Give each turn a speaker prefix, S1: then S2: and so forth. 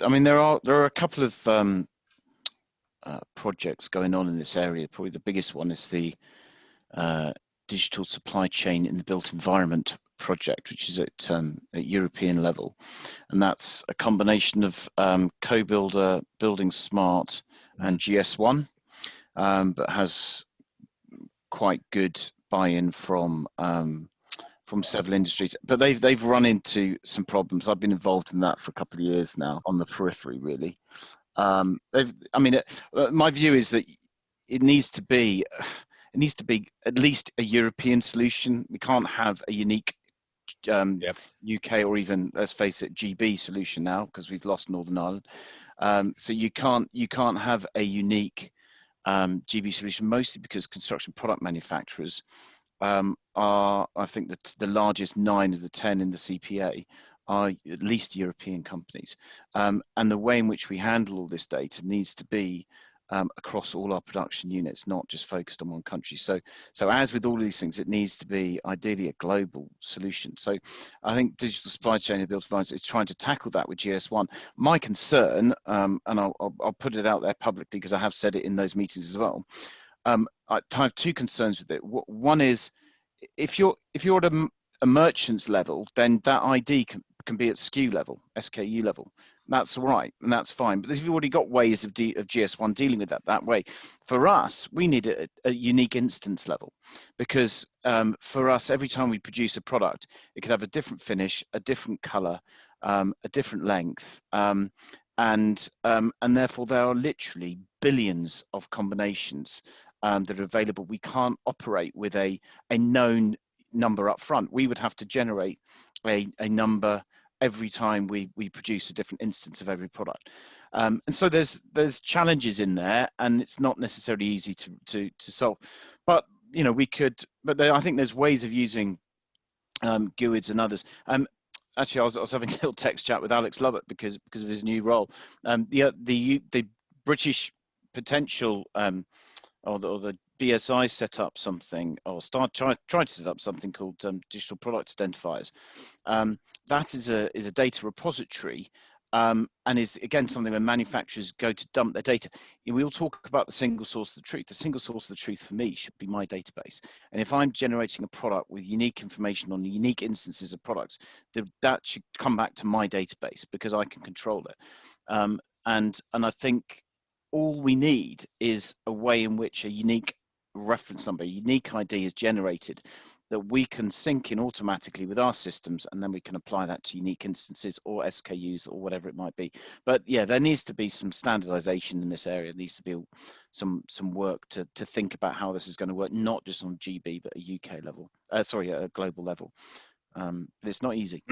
S1: I mean, there are a couple of projects going on in this area. Probably the biggest one is the digital supply chain in the built environment project, which is at European level, and that's a combination of Co-Builder, Building Smart, and GS1, but has quite good buy-in from several industries. But they've run into some problems. I've been involved in that for a couple of years now, on the periphery, really. My view is that it needs to be at least a European solution. We can't have a unique UK or even, let's face it, GB solution now, because we've lost Northern Ireland. So you can't have a unique GB solution, mostly because construction product manufacturers are, I think, that the largest 9 of the 10 in the CPA are at least European companies. And the way in which we handle all this data needs to be across all our production units, not just focused on one country. So as with all of these things, it needs to be ideally a global solution. So I think digital supply chain and built environment is trying to tackle that with GS1. My concern, and I'll put it out there publicly because I have said it in those meetings as well. I have 2 concerns with it. One is, if you're at a merchant's level, then that ID can be at SKU level, SKU level. That's all right, and that's fine. But if you've already got ways of GS1 dealing with that way, for us, we need a unique instance level, because for us, every time we produce a product, it could have a different finish, a different color, a different length, and therefore there are literally billions of combinations that are available. We can't operate with a known number up front. We would have to generate a number every time we produce a different instance of every product, and so there's challenges in there, and it's not necessarily easy to solve. But we could. But I think there's ways of using GUIDs and others. Actually, I was having a little text chat with Alex Lovett because of his new role. The British potential or the BSI set up something, or tried to set up something called digital product identifiers. That is a data repository, and is again something where manufacturers go to dump their data. We all talk about the single source of the truth. The single source of the truth for me should be my database. And if I'm generating a product with unique information on the unique instances of products, that should come back to my database, because I can control it. And I think all we need is a way in which a unique reference number, a unique ID is generated that we can sync in automatically with our systems, and then we can apply that to unique instances or SKUs or whatever it might be. But yeah, there needs to be some standardization in this area. There needs to be some work to think about how this is going to work, not just on GB, but a UK level, a global level. But it's not easy.